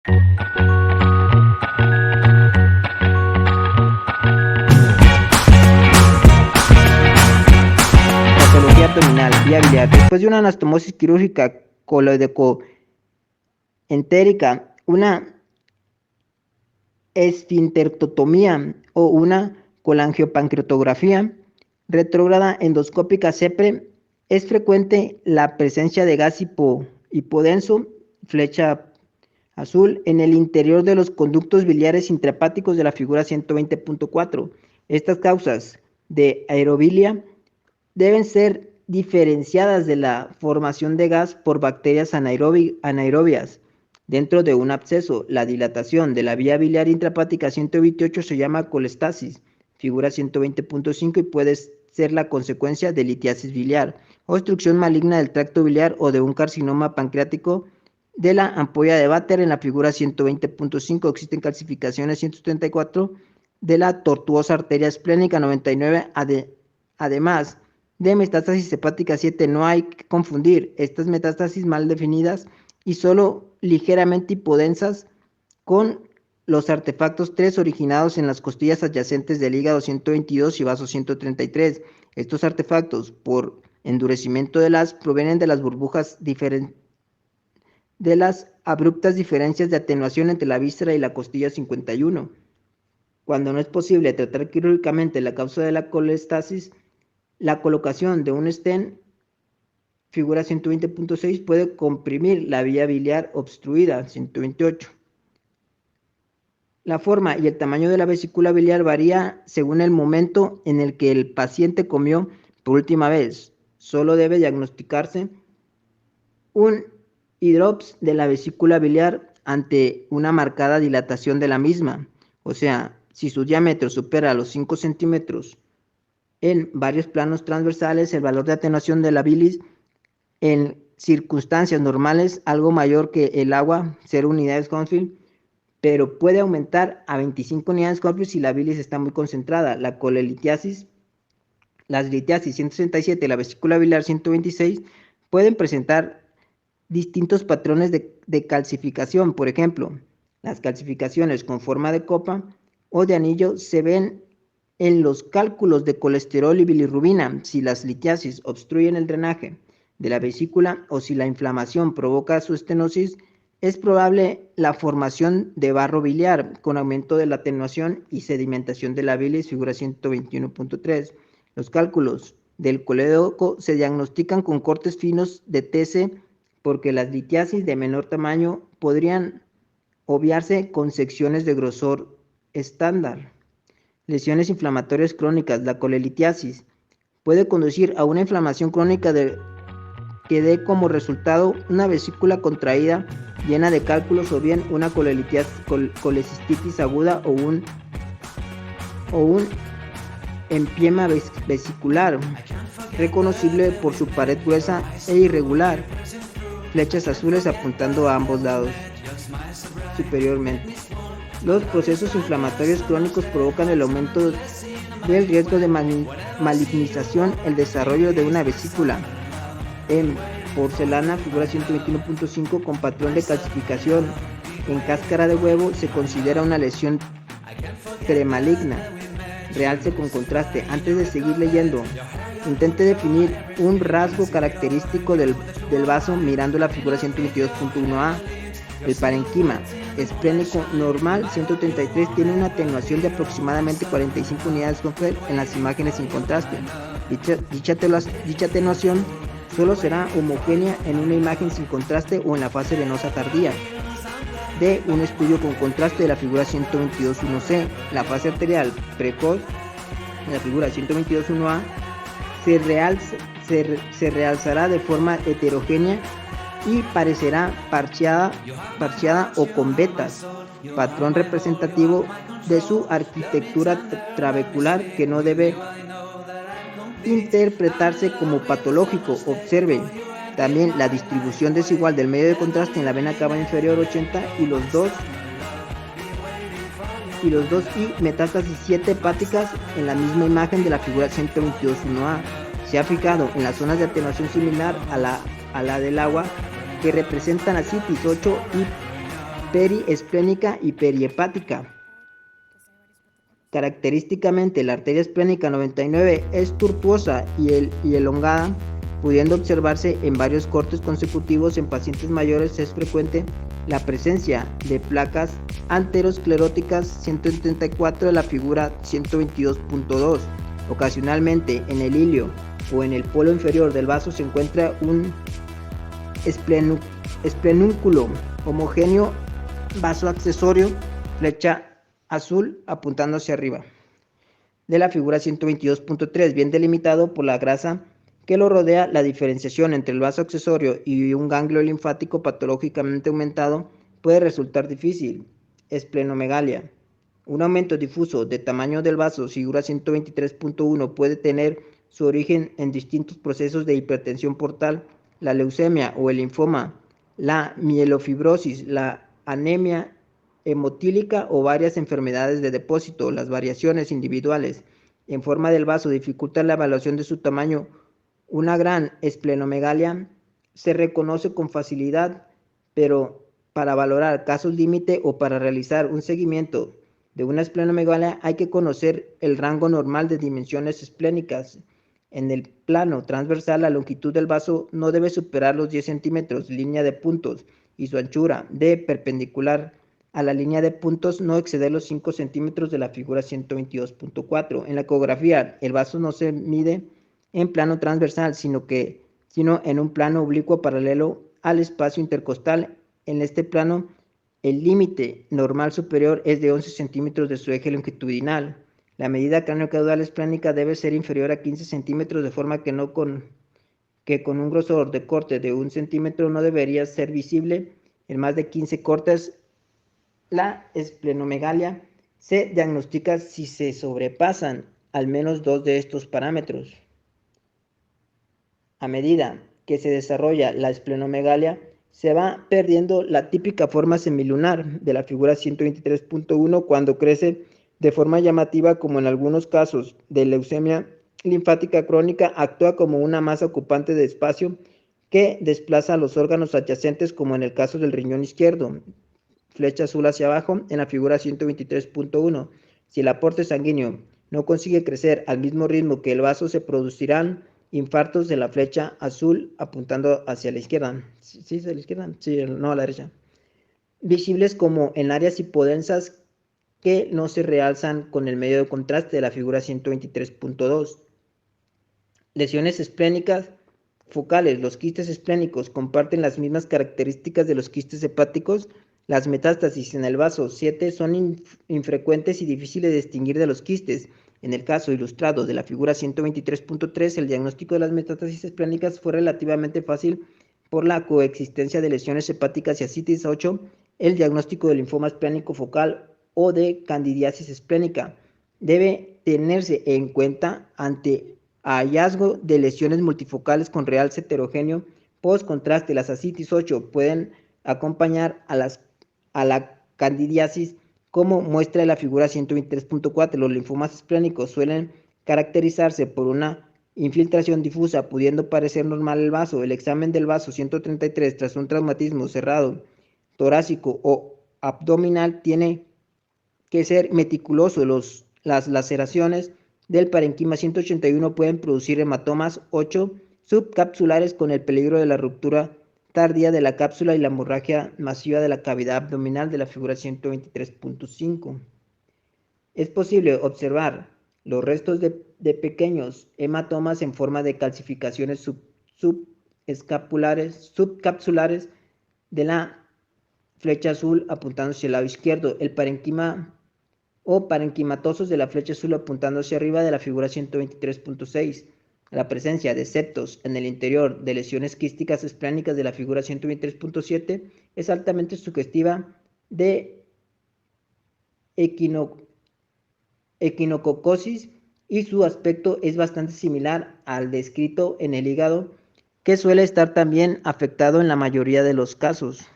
Patología abdominal, vía biliar. Después de una anastomosis quirúrgica coloidectoentérica, una esfinterectomía o una colangiopancreatografía retrógrada endoscópica CEPRE, es frecuente la presencia de gas hipodenso, flecha azul, en el interior de los conductos biliares intrahepáticos de la figura 120.4. Estas causas de aerobilia deben ser diferenciadas de la formación de gas por bacterias anaerobias dentro de un absceso. La dilatación de la vía biliar intrahepática 128 se llama colestasis, figura 120.5, y puede ser la consecuencia de litiasis biliar, obstrucción maligna del tracto biliar o de un carcinoma pancreático de la ampolla de Vater en la figura 120.5. Existen calcificaciones 174 de la tortuosa arteria esplénica 99, además de metástasis hepática 7. No hay que confundir estas metástasis mal definidas y solo ligeramente hipodensas con los artefactos 3 originados en las costillas adyacentes del hígado 122 y vaso 133. Estos artefactos, por endurecimiento de las, provienen de las burbujas de las abruptas diferencias de atenuación entre la víscera y la costilla 51. Cuando no es posible tratar quirúrgicamente la causa de la colestasis, la colocación de un stent, figura 120.6, puede comprimir la vía biliar obstruida, 128. La forma y el tamaño de la vesícula biliar varía según el momento en el que el paciente comió por última vez. Solo debe diagnosticarse un hidrops de la vesícula biliar ante una marcada dilatación de la misma, o sea, si su diámetro supera los 5 centímetros en varios planos transversales, el valor de atenuación de la bilis en circunstancias normales algo mayor que el agua, 0 unidades Hounsfield, pero puede aumentar a 25 unidades Hounsfield si la bilis está muy concentrada. La colelitiasis, las litiasis 167 y la vesícula biliar 126 pueden presentar distintos patrones de calcificación. Por ejemplo, las calcificaciones con forma de copa o de anillo se ven en los cálculos de colesterol y bilirrubina. Si las litiasis obstruyen el drenaje de la vesícula o si la inflamación provoca su estenosis, es probable la formación de barro biliar con aumento de la atenuación y sedimentación de la bilis, figura 121.3. Los cálculos del colédoco se diagnostican con cortes finos de TC porque las litiasis de menor tamaño podrían obviarse con secciones de grosor estándar. Lesiones inflamatorias crónicas. La colelitiasis puede conducir a una inflamación crónica que dé como resultado una vesícula contraída llena de cálculos o bien una colecistitis aguda o un empiema vesicular reconocible por su pared gruesa e irregular, flechas azules apuntando a ambos lados superiormente. Los procesos inflamatorios crónicos provocan el aumento del riesgo de malignización, el desarrollo de una vesícula en porcelana, figura 121.5, con patrón de calcificación en cáscara de huevo, se considera una lesión premaligna. Realce con contraste. Antes de seguir leyendo, intente definir un rasgo característico del vaso mirando la figura 122.1a. El parenquima esplénico normal 133 tiene una atenuación de aproximadamente 45 unidades Hounsfield en las imágenes sin contraste. Dicha atenuación solo será homogénea en una imagen sin contraste o en la fase venosa tardía de un estudio con contraste de la figura 122.1c. La fase arterial precoz en la figura 122.1a se realzará de forma heterogénea y parecerá parcheada o con vetas, patrón representativo de su arquitectura trabecular que no debe interpretarse como patológico. Observe también la distribución desigual del medio de contraste en la vena cava inferior 80 y los dos y metástasis 7 hepáticas en la misma imagen de la figura 122.1a. Se ha fijado en las zonas de atenuación similar a la del agua que representan a citis 8 periesplénica y periepática. Característicamente, la arteria esplénica 99 es tortuosa y elongada, pudiendo observarse en varios cortes consecutivos. En pacientes mayores es frecuente la presencia de placas ateroscleróticas 174 de la figura 122.2. Ocasionalmente en el hilio o en el polo inferior del vaso se encuentra un esplenúnculo homogéneo vaso accesorio, flecha azul apuntando hacia arriba, de la figura 122.3, bien delimitado por la grasa que lo rodea. La diferenciación entre el vaso accesorio y un ganglio linfático patológicamente aumentado puede resultar difícil. Esplenomegalia. Un aumento difuso de tamaño del vaso, figura 123.1, puede tener su origen en distintos procesos de hipertensión portal, la leucemia o el linfoma, la mielofibrosis, la anemia hemotílica o varias enfermedades de depósito. Las variaciones individuales en forma del vaso dificultan la evaluación de su tamaño. Una gran esplenomegalia se reconoce con facilidad, pero para valorar casos límite o para realizar un seguimiento de una esplenomegalia hay que conocer el rango normal de dimensiones esplénicas. En el plano transversal, la longitud del vaso no debe superar los 10 centímetros, línea de puntos, y su anchura de perpendicular a la línea de puntos no exceder los 5 centímetros de la figura 122.4. En la ecografía, el vaso no se mide en plano transversal, sino en un plano oblicuo paralelo al espacio intercostal. En este plano, el límite normal superior es de 11 centímetros de su eje longitudinal. La medida craneocaudal esplénica debe ser inferior a 15 centímetros, de forma que con un grosor de corte de 1 centímetro no debería ser visible en más de 15 cortes. La esplenomegalia se diagnostica si se sobrepasan al menos 2 de estos parámetros. A medida que se desarrolla la esplenomegalia, se va perdiendo la típica forma semilunar de la figura 123.1 cuando crece de forma llamativa, como en algunos casos de leucemia linfática crónica, actúa como una masa ocupante de espacio que desplaza los órganos adyacentes, como en el caso del riñón izquierdo, flecha azul hacia abajo en la figura 123.1. Si el aporte sanguíneo no consigue crecer al mismo ritmo que el vaso, se producirán infartos de la flecha azul apuntando hacia la izquierda. ¿Sí, hacia la izquierda? Sí, no, a la derecha. Visibles como en áreas hipodensas que no se realzan con el medio de contraste de la figura 123.2. Lesiones esplénicas focales. Los quistes esplénicos comparten las mismas características de los quistes hepáticos. Las metástasis en el vaso 7 son infrecuentes y difíciles de distinguir de los quistes. En el caso ilustrado de la figura 123.3, el diagnóstico de las metástasis esplénicas fue relativamente fácil por la coexistencia de lesiones hepáticas y ascitis. 8. El diagnóstico de linfoma esplénico focal o de candidiasis esplénica debe tenerse en cuenta ante hallazgo de lesiones multifocales con realce heterogéneo. Post contraste, las ascitis 8 pueden acompañar a la candidiasis, como muestra de la figura 123.4. Los linfomas esplénicos suelen caracterizarse por una infiltración difusa, pudiendo parecer normal el vaso. El examen del vaso 133 tras un traumatismo cerrado torácico o abdominal tiene que ser meticuloso. Las laceraciones del parenquima 181 pueden producir hematomas 8 subcapsulares con el peligro de la ruptura tardía de la cápsula y la hemorragia masiva de la cavidad abdominal de la figura 123.5. Es posible observar los restos de pequeños hematomas en forma de calcificaciones subcapsulares de la flecha azul apuntando hacia el lado izquierdo. El parenquima o parenquimatosos de la flecha azul apuntando hacia arriba de la figura 123.6. La presencia de septos en el interior de lesiones quísticas esplénicas de la figura 123.7 es altamente sugestiva de equinococosis, y su aspecto es bastante similar al descrito en el hígado, que suele estar también afectado en la mayoría de los casos.